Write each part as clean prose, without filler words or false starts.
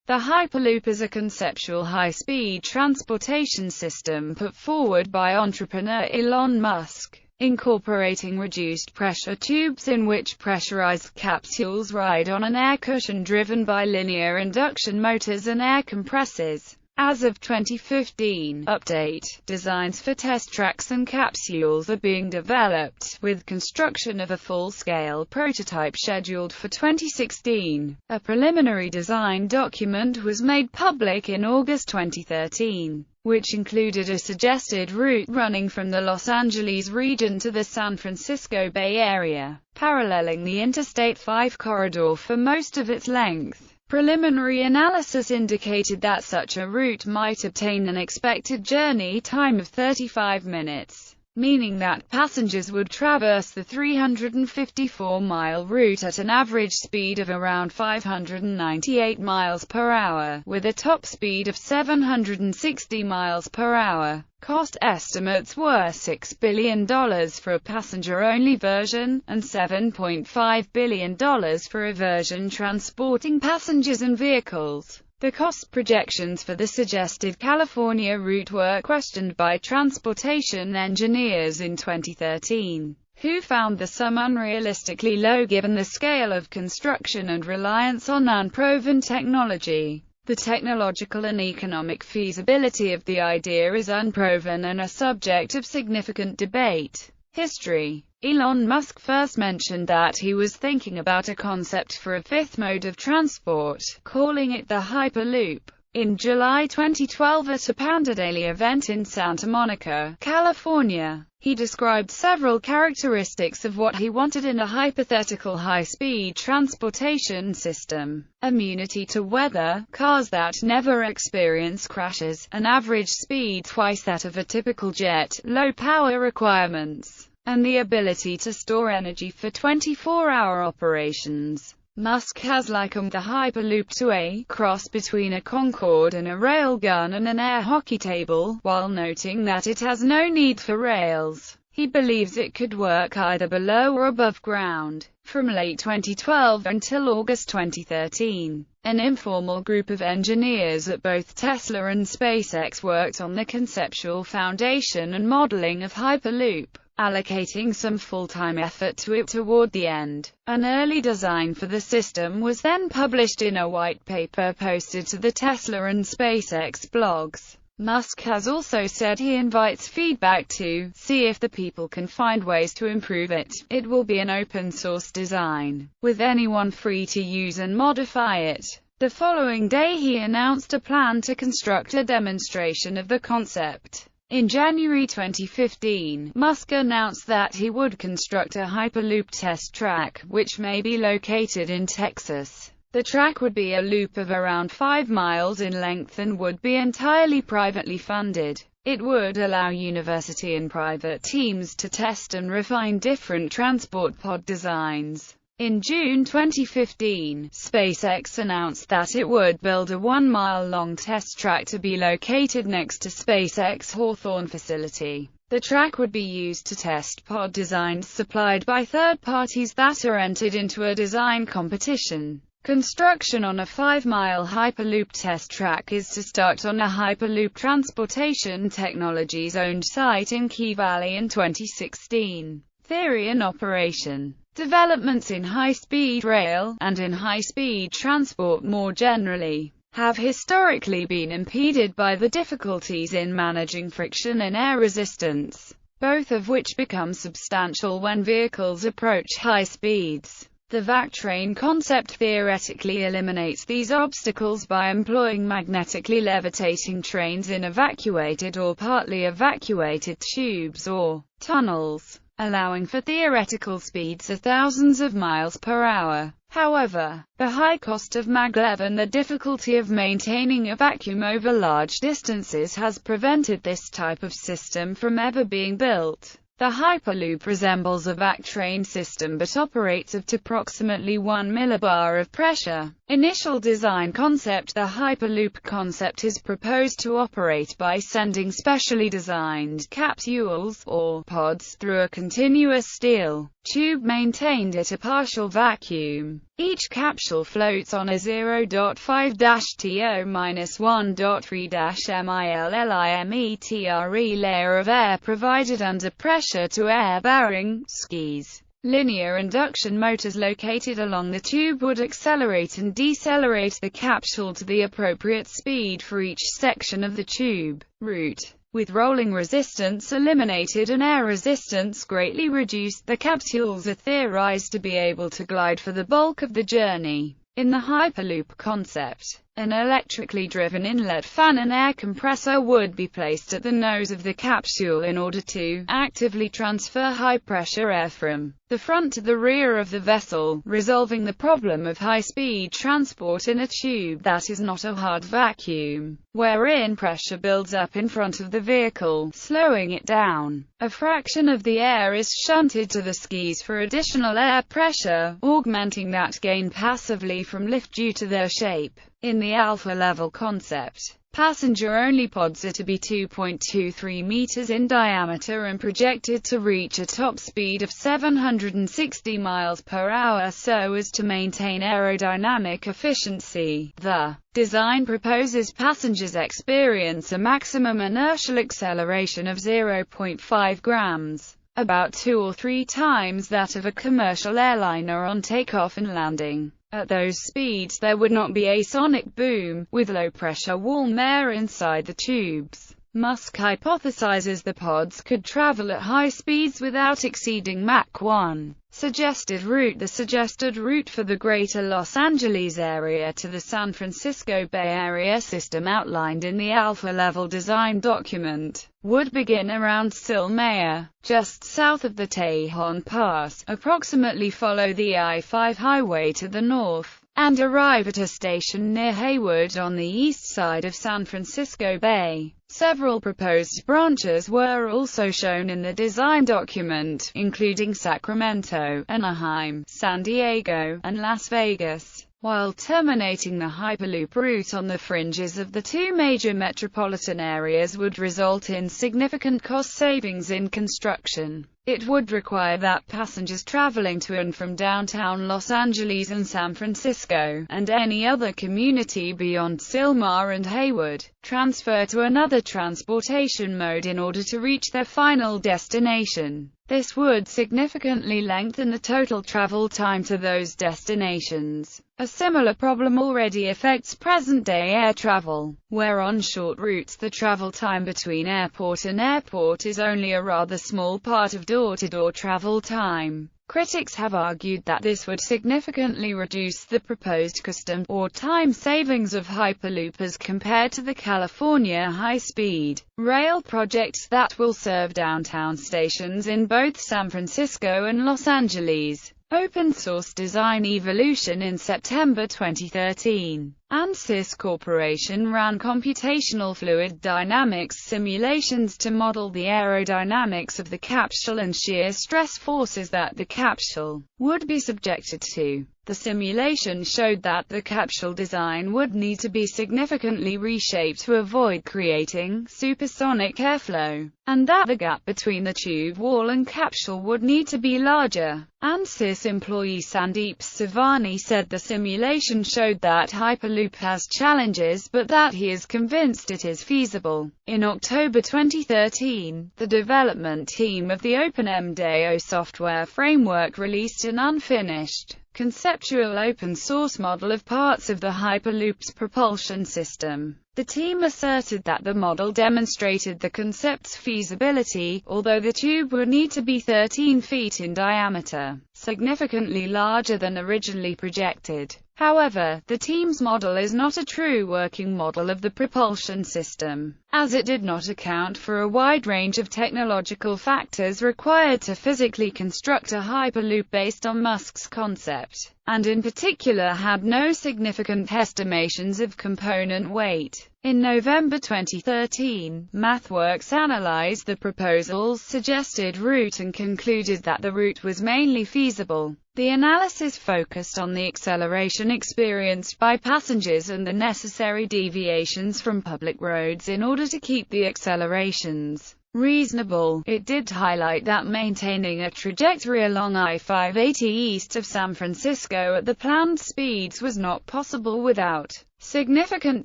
The Hyperloop is a conceptual high-speed transportation system put forward by entrepreneur Elon Musk, incorporating reduced pressure tubes in which pressurized capsules ride on an air cushion driven by linear induction motors and air compressors. As of 2015, update, designs for test tracks and capsules are being developed, with construction of a full-scale prototype scheduled for 2016. A preliminary design document was made public in August 2013, which included a suggested route running from the Los Angeles region to the San Francisco Bay Area, paralleling the Interstate 5 corridor for most of its length. Preliminary analysis indicated that such a route might obtain an expected journey time of 35 minutes, meaning that passengers would traverse the 354-mile route at an average speed of around 598 miles per hour, with a top speed of 760 miles per hour. Cost estimates were $6 billion for a passenger-only version, and $7.5 billion for a version transporting passengers and vehicles. The cost projections for the suggested California route were questioned by transportation engineers in 2013, who found the sum unrealistically low given the scale of construction and reliance on unproven technology. The technological and economic feasibility of the idea is unproven and a subject of significant debate. History. Elon Musk first mentioned that he was thinking about a concept for a fifth mode of transport, calling it the Hyperloop. In July 2012 at a Panda Daily event in Santa Monica, California, he described several characteristics of what he wanted in a hypothetical high-speed transportation system: immunity to weather, cars that never experience crashes, an average speed twice that of a typical jet, low power requirements, and the ability to store energy for 24-hour operations. Musk has likened the Hyperloop to a cross between a Concorde and a railgun and an air hockey table, while noting that it has no need for rails. He believes it could work either below or above ground. From late 2012 until August 2013, an informal group of engineers at both Tesla and SpaceX worked on the conceptual foundation and modeling of Hyperloop, allocating some full-time effort to it toward the end. An early design for the system was then published in a white paper posted to the Tesla and SpaceX blogs. Musk has also said he invites feedback to see if the people can find ways to improve it. It will be an open-source design, with anyone free to use and modify it. The following day he announced a plan to construct a demonstration of the concept. In January 2015, Musk announced that he would construct a Hyperloop test track, which may be located in Texas. The track would be a loop of around 5 miles in length and would be entirely privately funded. It would allow university and private teams to test and refine different transport pod designs. In June 2015, SpaceX announced that it would build a 1-mile-long test track to be located next to SpaceX Hawthorne facility. The track would be used to test pod designs supplied by third parties that are entered into a design competition. Construction on a 5-mile Hyperloop test track is to start on a Hyperloop Transportation Technologies-owned site in Key Valley in 2016. Theory and operation. Developments in high-speed rail, and in high-speed transport more generally, have historically been impeded by the difficulties in managing friction and air resistance, both of which become substantial when vehicles approach high speeds. The vac train concept theoretically eliminates these obstacles by employing magnetically levitating trains in evacuated or partly evacuated tubes or tunnels, allowing for theoretical speeds of thousands of miles per hour. However, the high cost of maglev and the difficulty of maintaining a vacuum over large distances has prevented this type of system from ever being built. The Hyperloop resembles a vac train system but operates at approximately 1 millibar of pressure. Initial design concept. The Hyperloop concept is proposed to operate by sending specially designed capsules, or pods, through a continuous steel tube maintained at a partial vacuum. Each capsule floats on a 0.5-TO-1.3-MILLIMETRE layer of air provided under pressure to air bearing skis. Linear induction motors located along the tube would accelerate and decelerate the capsule to the appropriate speed for each section of the tube route. With rolling resistance eliminated and air resistance greatly reduced, the capsules are theorized to be able to glide for the bulk of the journey. In the Hyperloop concept, an electrically driven inlet fan and air compressor would be placed at the nose of the capsule in order to actively transfer high-pressure air from the front to the rear of the vessel, resolving the problem of high-speed transport in a tube that is not a hard vacuum, wherein pressure builds up in front of the vehicle, slowing it down. A fraction of the air is shunted to the skis for additional air pressure, augmenting that gain passively from lift due to their shape. In the alpha level concept, passenger-only pods are to be 2.23 meters in diameter and projected to reach a top speed of 760 miles per hour so as to maintain aerodynamic efficiency. The design proposes passengers experience a maximum inertial acceleration of 0.5 grams, about 2 or 3 times that of a commercial airliner on takeoff and landing. At those speeds there would not be a sonic boom, with low-pressure warm air inside the tubes. Musk hypothesizes the pods could travel at high speeds without exceeding Mach 1. Suggested route: the suggested route for the Greater Los Angeles area to the San Francisco Bay Area system outlined in the Alpha Level design document would begin around Silmaya, just south of the Tejon Pass, approximately follow the I-5 highway to the north, and arrive at a station near Hayward on the east side of San Francisco Bay. Several proposed branches were also shown in the design document, including Sacramento, Anaheim, San Diego, and Las Vegas, while terminating the Hyperloop route on the fringes of the two major metropolitan areas would result in significant cost savings in construction. It would require that passengers traveling to and from downtown Los Angeles and San Francisco, and any other community beyond Silmar and Hayward, transfer to another transportation mode in order to reach their final destination. This would significantly lengthen the total travel time to those destinations. A similar problem already affects present-day air travel, where on short routes the travel time between airport and airport is only a rather small part of door-to-door travel time. Critics have argued that this would significantly reduce the proposed custom or time savings of Hyperloop as compared to the California high-speed rail projects that will serve downtown stations in both San Francisco and Los Angeles. Open-source design evolution. In September 2013, Ansys Corporation ran computational fluid dynamics simulations to model the aerodynamics of the capsule and shear stress forces that the capsule would be subjected to. The simulation showed that the capsule design would need to be significantly reshaped to avoid creating supersonic airflow, and that the gap between the tube wall and capsule would need to be larger. Ansys employee Sandeep Savani said the simulation showed that Hyperloop has challenges but that he is convinced it is feasible. In October 2013, the development team of the OpenMDAO software framework released an unfinished, conceptual open-source model of parts of the Hyperloop's propulsion system. The team asserted that the model demonstrated the concept's feasibility, although the tube would need to be 13 feet in diameter, significantly larger than originally projected. However, the team's model is not a true working model of the propulsion system, as it did not account for a wide range of technological factors required to physically construct a Hyperloop based on Musk's concept, and in particular had no significant estimations of component weight. In November 2013, MathWorks analyzed the proposal's suggested route and concluded that the route was mainly feasible. The analysis focused on the acceleration experienced by passengers and the necessary deviations from public roads in order to keep the accelerations reasonable. It did highlight that maintaining a trajectory along I-580 east of San Francisco at the planned speeds was not possible without significant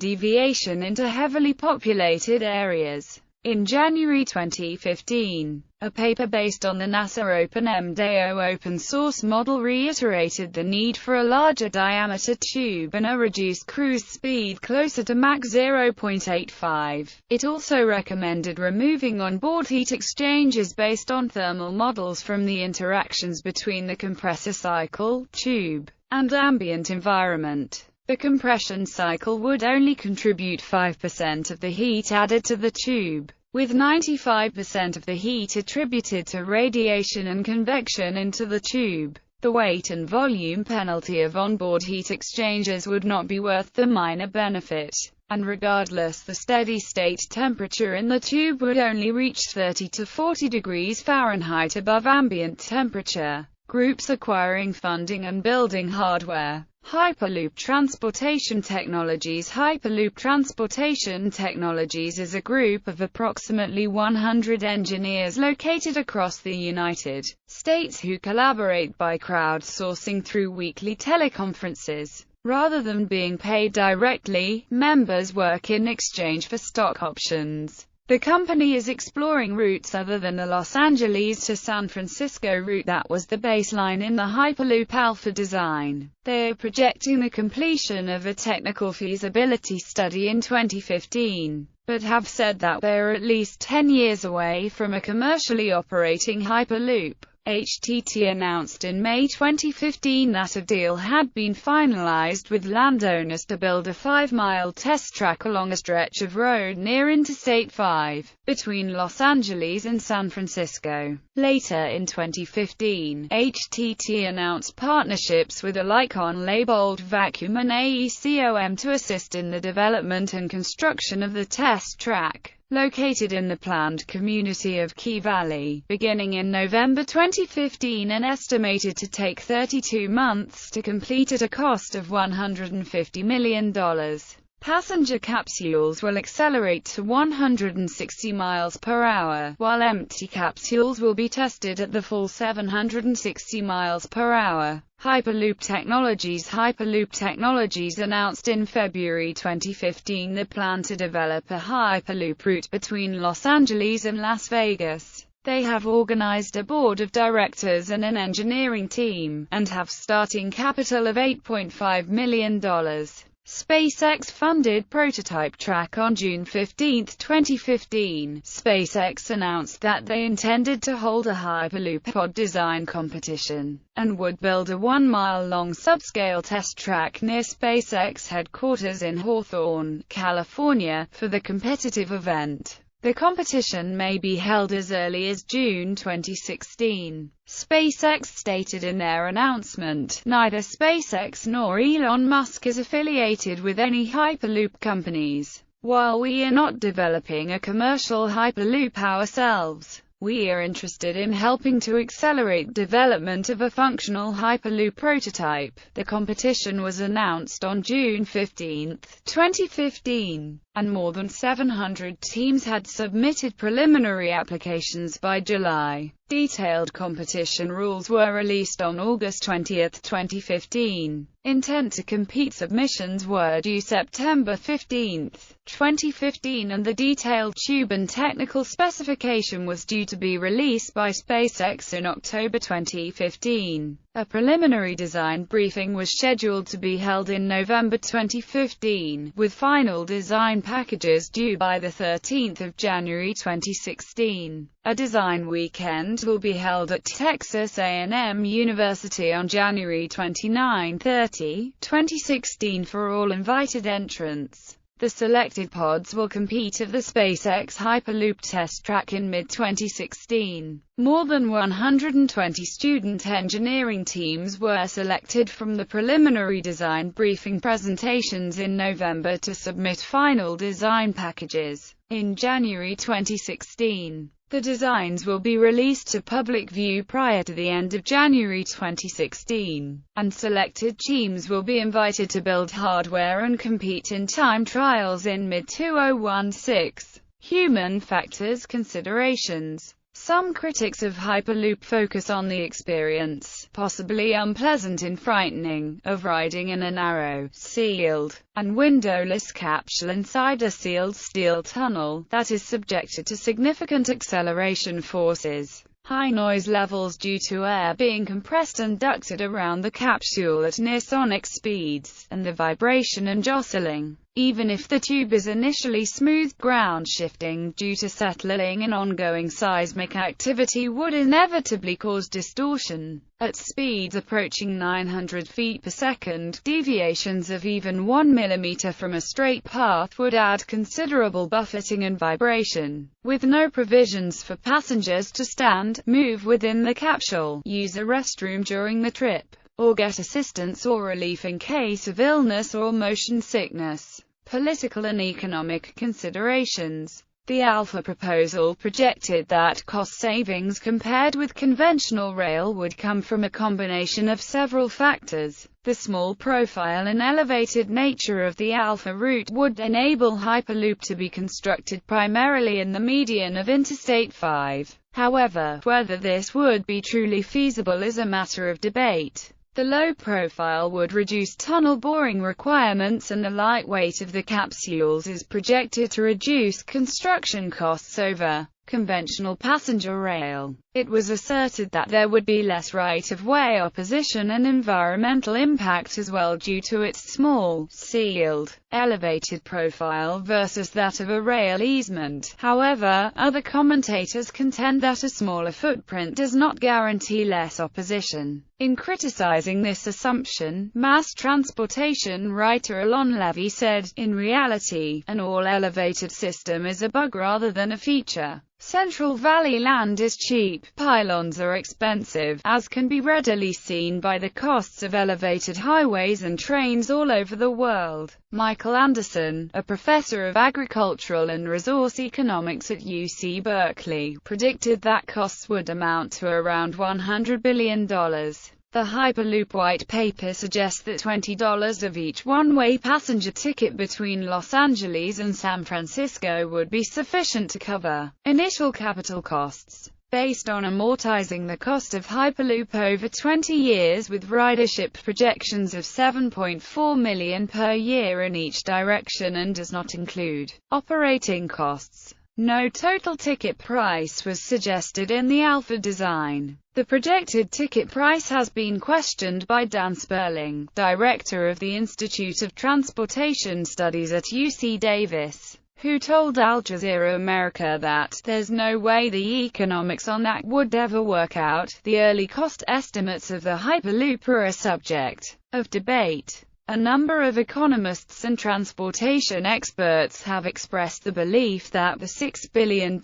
deviation into heavily populated areas. In January 2015, a paper based on the NASA OpenMDAO open-source model reiterated the need for a larger diameter tube and a reduced cruise speed closer to Mach 0.85. It also recommended removing onboard heat exchangers based on thermal models from the interactions between the compressor cycle, tube, and ambient environment. The compression cycle would only contribute 5% of the heat added to the tube, with 95% of the heat attributed to radiation and convection into the tube. The weight and volume penalty of onboard heat exchangers would not be worth the minor benefit, and regardless, the steady-state temperature in the tube would only reach 30 to 40 degrees Fahrenheit above ambient temperature. Groups acquiring funding and building hardware. Hyperloop Transportation Technologies. Hyperloop Transportation Technologies is a group of approximately 100 engineers located across the United States who collaborate by crowdsourcing through weekly teleconferences. Rather than being paid directly, members work in exchange for stock options. The company is exploring routes other than the Los Angeles to San Francisco route that was the baseline in the Hyperloop Alpha design. They are projecting the completion of a technical feasibility study in 2015, but have said that they are at least 10 years away from a commercially operating Hyperloop. HTT announced in May 2015 that a deal had been finalized with landowners to build a 5-mile test track along a stretch of road near Interstate 5, between Los Angeles and San Francisco. Later in 2015, HTT announced partnerships with Alicon-labeled Vacuum and AECOM to assist in the development and construction of the test track, located in the planned community of Key Valley, beginning in November 2015 and estimated to take 32 months to complete at a cost of $150 million. Passenger capsules will accelerate to 160 miles per hour, while empty capsules will be tested at the full 760 miles per hour. Hyperloop Technologies announced in February 2015 the plan to develop a Hyperloop route between Los Angeles and Las Vegas. They have organized a board of directors and an engineering team, and have starting capital of $8.5 million. SpaceX funded prototype track. On June 15, 2015, SpaceX announced that they intended to hold a Hyperloop pod design competition, and would build a 1-mile-long subscale test track near SpaceX headquarters in Hawthorne, California, for the competitive event. The competition may be held as early as June 2016. SpaceX stated in their announcement, neither SpaceX nor Elon Musk is affiliated with any Hyperloop companies. While we are not developing a commercial Hyperloop ourselves, we are interested in helping to accelerate development of a functional Hyperloop prototype. The competition was announced on June 15, 2015, and more than 700 teams had submitted preliminary applications by July. Detailed competition rules were released on August 20, 2015. Intent to compete submissions were due September 15, 2015, and the detailed tube and technical specification was due to be released by SpaceX in October 2015. A preliminary design briefing was scheduled to be held in November 2015, with final design packages due by the 13th of January 2016. A design weekend will be held at Texas A&M University on January 29-30, 2016 for all invited entrants. The selected pods will compete at the SpaceX Hyperloop test track in mid-2016. More than 120 student engineering teams were selected from the preliminary design briefing presentations in November to submit final design packages in January 2016. The designs will be released to public view prior to the end of January 2016, and selected teams will be invited to build hardware and compete in time trials in mid-2016. Human factors considerations. Some critics of Hyperloop focus on the experience, possibly unpleasant and frightening, of riding in a narrow, sealed, and windowless capsule inside a sealed steel tunnel that is subjected to significant acceleration forces, high noise levels due to air being compressed and ducted around the capsule at near-sonic speeds, and the vibration and jostling. Even if the tube is initially smooth, ground shifting due to settling and ongoing seismic activity would inevitably cause distortion. At speeds approaching 900 feet per second, deviations of even 1 millimeter from a straight path would add considerable buffeting and vibration. With no provisions for passengers to stand, move within the capsule, use a restroom during the trip, or get assistance or relief in case of illness or motion sickness. Political and economic considerations. The Alpha proposal projected that cost savings compared with conventional rail would come from a combination of several factors. The small profile and elevated nature of the Alpha route would enable Hyperloop to be constructed primarily in the median of Interstate 5. However, whether this would be truly feasible is a matter of debate. The low profile would reduce tunnel boring requirements, and the light weight of the capsules is projected to reduce construction costs over conventional passenger rail. It was asserted that there would be less right-of-way opposition and environmental impact as well due to its small, sealed, elevated profile versus that of a rail easement. However, other commentators contend that a smaller footprint does not guarantee less opposition. In criticizing this assumption, mass transportation writer Elon Levy said, "In reality, an all-elevated system is a bug rather than a feature. Central Valley land is cheap, pylons are expensive, as can be readily seen by the costs of elevated highways and trains all over the world." Michael Anderson, a professor of agricultural and resource economics at UC Berkeley, predicted that costs would amount to around $100 billion. The Hyperloop white paper suggests that $20 of each one-way passenger ticket between Los Angeles and San Francisco would be sufficient to cover initial capital costs. Based on amortizing the cost of Hyperloop over 20 years with ridership projections of 7.4 million per year in each direction and does not include operating costs. No total ticket price was suggested in the Alpha design. The projected ticket price has been questioned by Dan Sperling, director of the Institute of Transportation Studies at UC Davis, who told Al Jazeera America that "there's no way the economics on that would ever work out." The early cost estimates of the Hyperloop are a subject of debate. A number of economists and transportation experts have expressed the belief that the $6 billion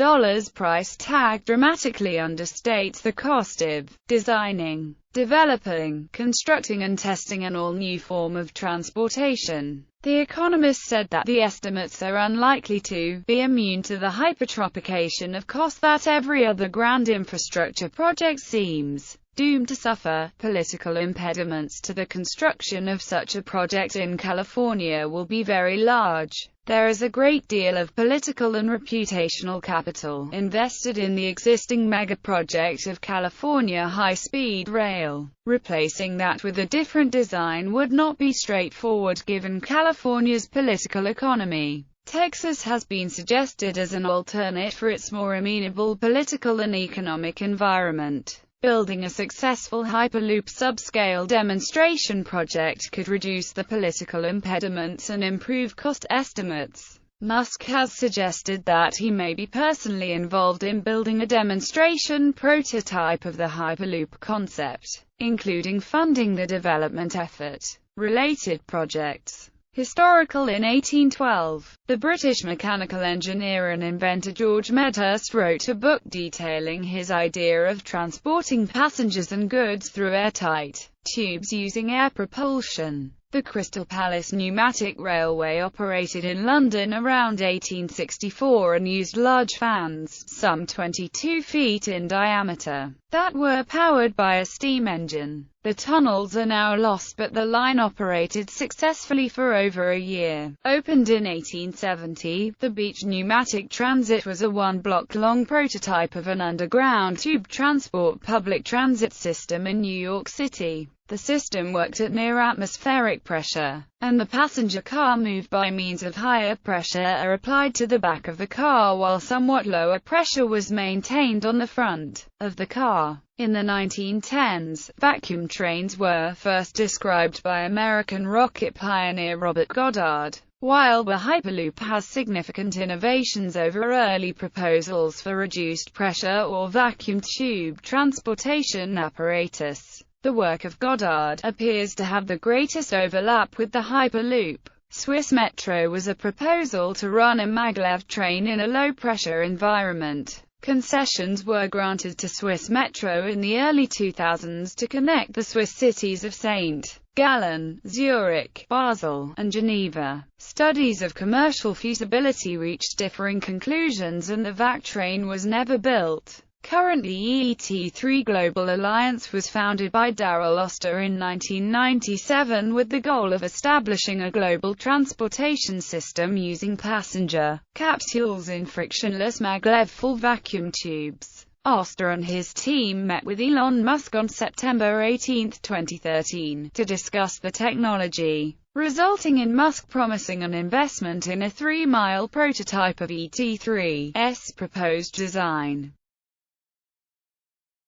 price tag dramatically understates the cost of designing, developing, constructing and testing an all-new form of transportation. The economist said that the estimates are unlikely to be immune to the hypertropication of cost that every other grand infrastructure project seems doomed to suffer. Political impediments to the construction of such a project in California will be very large. There is a great deal of political and reputational capital invested in the existing mega-project of California high-speed rail. Replacing that with a different design would not be straightforward given California's political economy. Texas has been suggested as an alternate for its more amenable political and economic environment. Building a successful Hyperloop subscale demonstration project could reduce the political impediments and improve cost estimates. Musk has suggested that he may be personally involved in building a demonstration prototype of the Hyperloop concept, including funding the development effort. Related projects. Historical. In 1812, the British mechanical engineer and inventor George Medhurst wrote a book detailing his idea of transporting passengers and goods through airtight tubes using air propulsion. The Crystal Palace Pneumatic Railway operated in London around 1864 and used large fans, some 22 feet in diameter, that were powered by a steam engine. The tunnels are now lost, but the line operated successfully for over a year. Opened in 1870, the Beach Pneumatic Transit was a one-block-long prototype of an underground tube transport public transit system in New York City. The system worked at near atmospheric pressure, and the passenger car moved by means of higher pressure applied to the back of the car, while somewhat lower pressure was maintained on the front of the car. In the 1910s, vacuum trains were first described by American rocket pioneer Robert Goddard. While the Hyperloop has significant innovations over early proposals for reduced pressure or vacuum tube transportation apparatus, the work of Goddard appears to have the greatest overlap with the Hyperloop. Swiss Metro was a proposal to run a maglev train in a low-pressure environment. Concessions were granted to Swiss Metro in the early 2000s to connect the Swiss cities of St. Gallen, Zurich, Basel, and Geneva. Studies of commercial feasibility reached differing conclusions, and the VAC train was never built. Currently, ET3 Global Alliance was founded by Darrell Oster in 1997 with the goal of establishing a global transportation system using passenger capsules in frictionless maglev full vacuum tubes. Oster and his team met with Elon Musk on September 18, 2013, to discuss the technology, resulting in Musk promising an investment in a 3-mile prototype of ET3's proposed design.